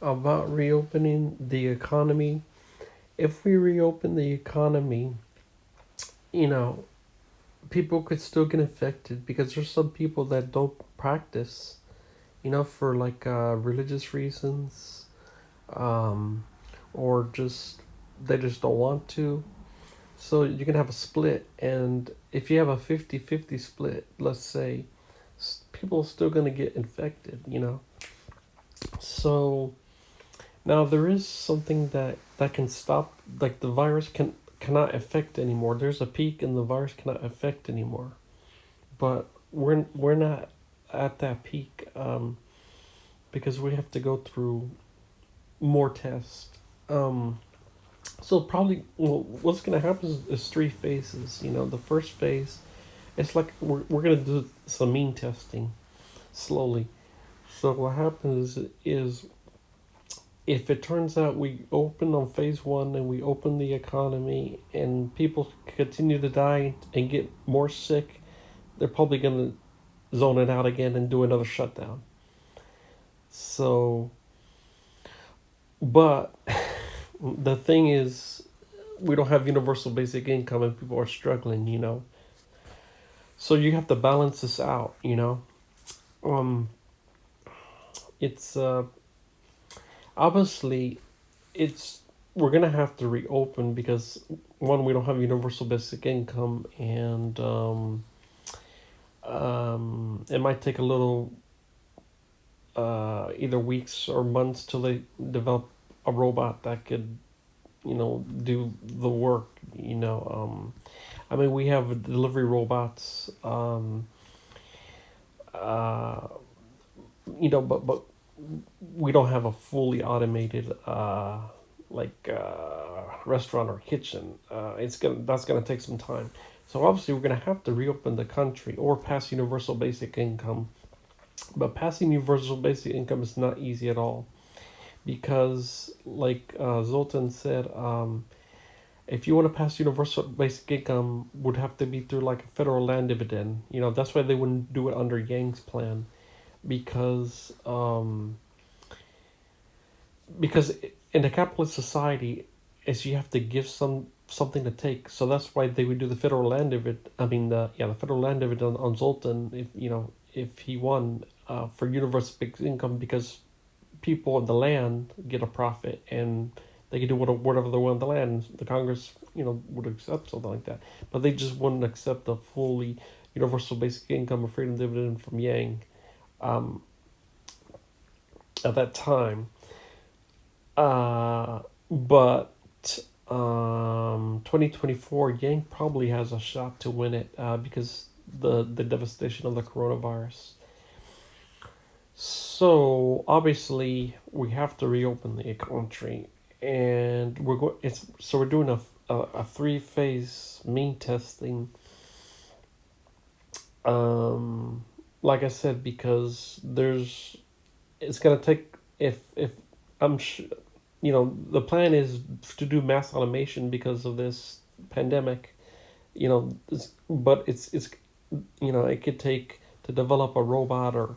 about reopening the economy. If we reopen the economy, you know, people could still get infected because there's some people that don't practice, for like religious reasons, um, or just they just don't want to. So you can have a split, and if you have a 50-50 split, let's say, people are still going to get infected. So now there is something that can stop, like the virus cannot affect anymore. There's a peak and the virus cannot affect anymore. But we're not at that peak, because we have to go through more tests. Um, so probably, well, what's gonna happen is three phases. The first phase, it's like we're gonna do some mean testing slowly. So what happens is, if it turns out we open on phase one and we open the economy and people continue to die and get more sick, they're probably gonna zone it out again and do another shutdown. So, but the thing is, we don't have universal basic income and people are struggling. So you have to balance this out. Um, it's obviously it's we're gonna have to reopen because one, we don't have universal basic income, and it might take a little, either weeks or months till they develop a robot that could do the work. I mean, we have delivery robots, uh, but we don't have a fully automated, restaurant or kitchen. That's gonna take some time. So obviously we're gonna have to reopen the country or pass universal basic income. But passing universal basic income is not easy at all because, like Zoltan said, if you want to pass universal basic income, would have to be through like a federal land dividend. That's why they wouldn't do it under Yang's plan, because because in a capitalist society, is you have to give something to take. So that's why they would do the federal land dividend. I mean, the federal land dividend on Zoltan, if he won, for universal basic income, because people on the land get a profit and they can do whatever they want on the land. The Congress, would accept something like that, but they just wouldn't accept a fully universal basic income or freedom dividend from Yang, um, at that time. But 2024, Yang probably has a shot to win it, because the devastation of the coronavirus. So obviously we have to reopen the country, and we're doing a 3 phase mean testing. Um, like I said, because it's gonna take, if I'm sure, the plan is to do mass automation because of this pandemic. But it could take to develop a robot, or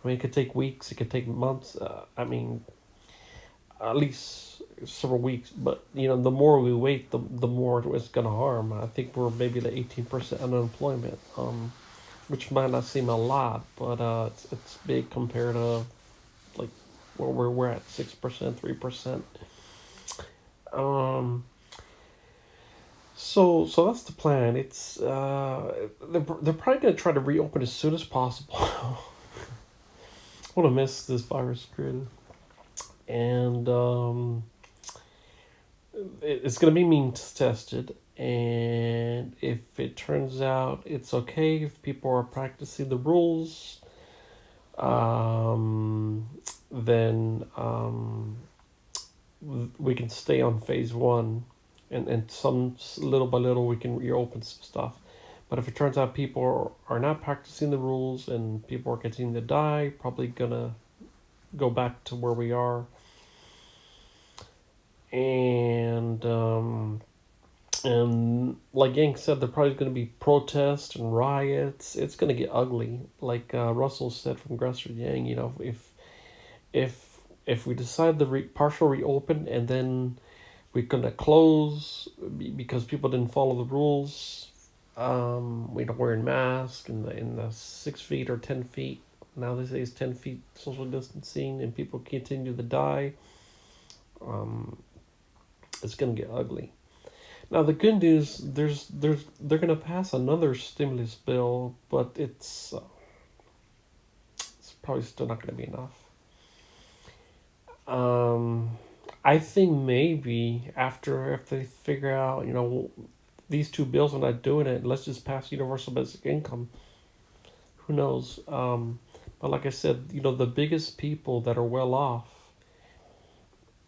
I mean, it could take weeks, it could take months. I mean, at least several weeks. But the more we wait, the more it's gonna harm. I think we're maybe like 18% unemployment, which might not seem a lot, but it's big compared to, like, where we're at 6%, 3%. Um, so that's the plan. It's they're probably gonna try to reopen as soon as possible. I want to miss this virus created, and it's gonna be mean tested. And if it turns out it's okay, if people are practicing the rules, um, then we can stay on phase one, and some little by little we can reopen some stuff. But if it turns out people are not practicing the rules and people are continuing to die, probably gonna go back to where we are. And like Yang said, there's probably going to be protests and riots. It's going to get ugly. Like Russell said from Grassroots Yang, if if we decide the partial reopen and then we're gonna close because people didn't follow the rules. We don't wear a mask in the 6 feet or 10 feet. Now they say it's 10 feet social distancing, and people continue to die. Um, it's gonna get ugly. Now the good news, they're gonna pass another stimulus bill, but it's probably still not gonna be enough. Um, I think maybe after if they figure out, these two bills are not doing it, let's just pass universal basic income. Who knows? But like I said, the biggest people that are well off,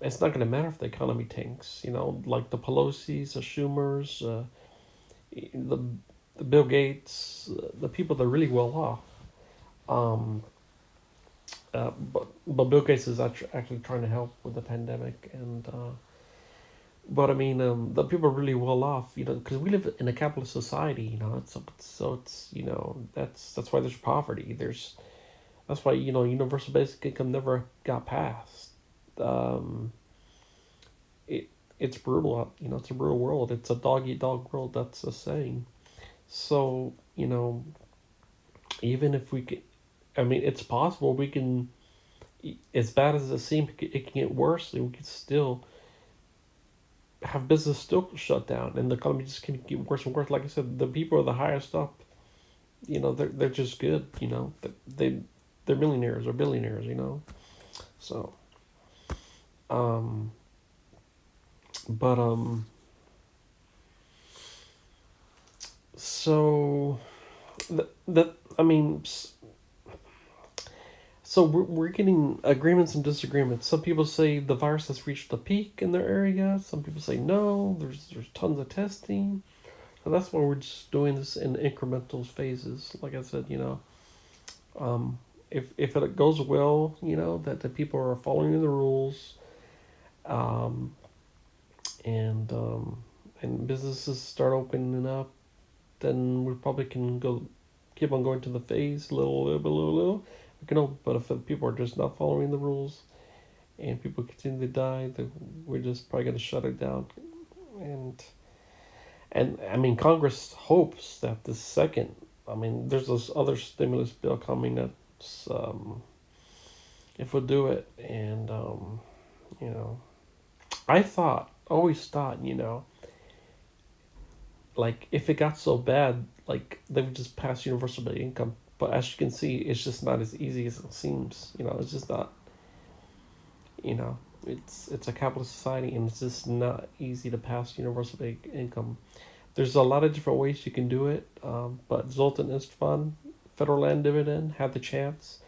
it's not going to matter if the economy tanks. Like the Pelosi's, the Schumers, the the Bill Gates, the people that are really well off. Um, but Bill Gates is actually trying to help with the pandemic, and but I mean, the people are really well off, because we live in a capitalist society, it's that's why there's poverty. That's why universal basic income never got passed. Um, it it's brutal, it's a brutal world. It's a dog eat dog world. That's a saying. So even if we can, I mean, it's possible we can. As bad as it seems, it can get worse, and we can still have business still shut down, and the economy just can get worse and worse. Like I said, the people are the highest up. They're just good. They they're millionaires or billionaires. So, um, but so that I mean, so we're getting agreements and disagreements. Some people say the virus has reached the peak in their area. Some people say no. There's tons of testing. And that's why we're just doing this in incremental phases. Like I said, um, if it goes well, that the people are following the rules, um, and businesses start opening up, then we probably can keep on going to the phase little. We can open, but if the people are just not following the rules, and people continue to die, then we're just probably gonna shut it down. And I mean, Congress hopes that the second, I mean, there's this other stimulus bill coming that's, if we do it, and, you know, always thought, like, if it got so bad, like, they would just pass universal basic income. But as you can see, it's just not as easy as it seems. It's just not, you know, it's a capitalist society, and it's just not easy to pass universal basic income. There's a lot of different ways you can do it, but Zoltan Istvan, federal land dividend, had the chance,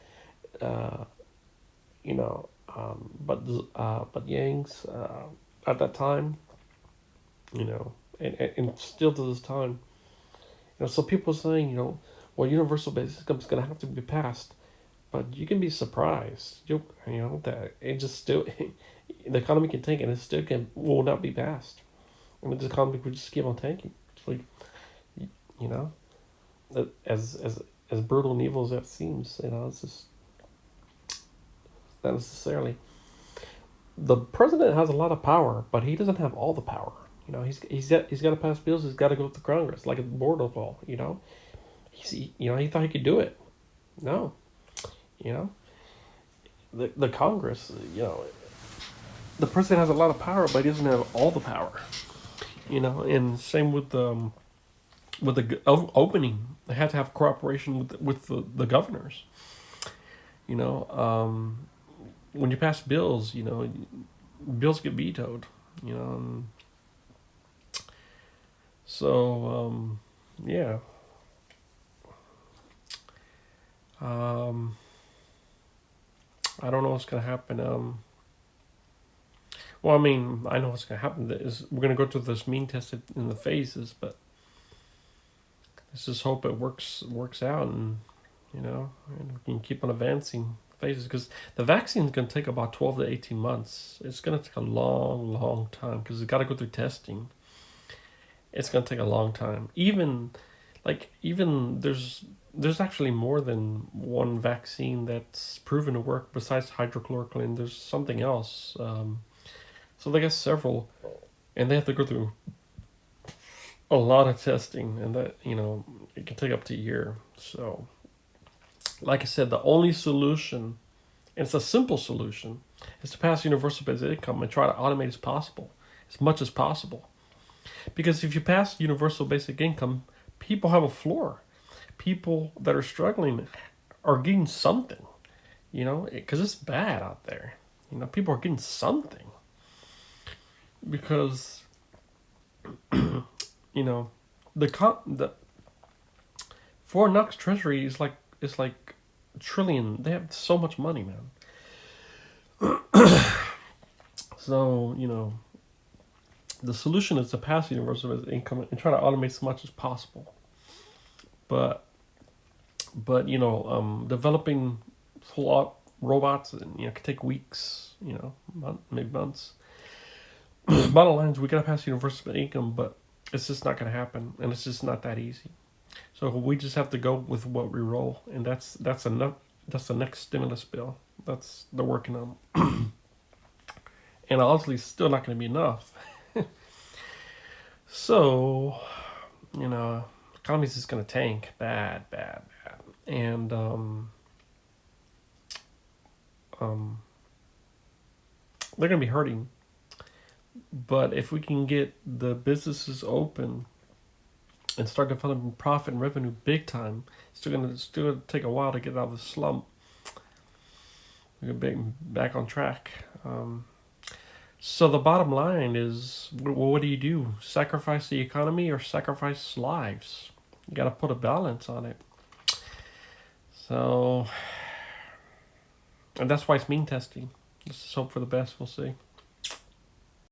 uh, you know, but Yang's at that time, and still to this time, so people are saying, well, universal basic income is going to have to be passed, but you can be surprised, that it just still, the economy can tank and it still will not be passed. I mean, the economy would just keep on tanking. It's like, you know, as brutal and evil as that seems, it's just not necessarily. The president has a lot of power, but he doesn't have all the power. He's got to pass bills. He's got to go to Congress like a board of all. He thought he could do it. No, you know, the Congress. The president has a lot of power, but he doesn't have all the power. And same with the opening. They had to have cooperation with the governors. When you pass bills, bills get vetoed. So yeah. I don't know what's gonna happen. Well, I mean, I know what's gonna happen. Is we're gonna go through this mean test in the phases, but let's just hope it works out, and and we can keep on advancing phases, because the vaccine is gonna take about 12 to 18 months. It's gonna take a long time because it's got to go through testing. It's gonna take a long time. Even there's there's actually more than one vaccine that's proven to work besides hydrochloroquine. There's something else. So they got several, and they have to go through a lot of testing, and that, it can take up to a year. So, like I said, the only solution, and it's a simple solution, is to pass universal basic income and try to automate as much as possible. Because if you pass universal basic income, people have a floor. People that are struggling are getting something, because it's bad out there. People are getting something because the Fort Knox Treasury is like a trillion. They have so much money, man. So the solution is to pass universal income and try to automate as much as possible. But developing full robots and can take weeks, maybe months. Bottom line is we gotta pass universal income, but it's just not gonna happen, and it's just not that easy. So we just have to go with what we roll, and that's enough. That's the next stimulus bill. That's they're working on, and obviously still not going to be enough. So, economy's just going to tank, bad, and they're going to be hurting. But if we can get the businesses open and start developing profit and revenue big time, it's still gonna take a while to get out of the slump. We're gonna be back on track. So the bottom line is, what do you do? Sacrifice the economy or sacrifice lives? You got to put a balance on it. So, and that's why it's mean testing. Let's just hope for the best. We'll see.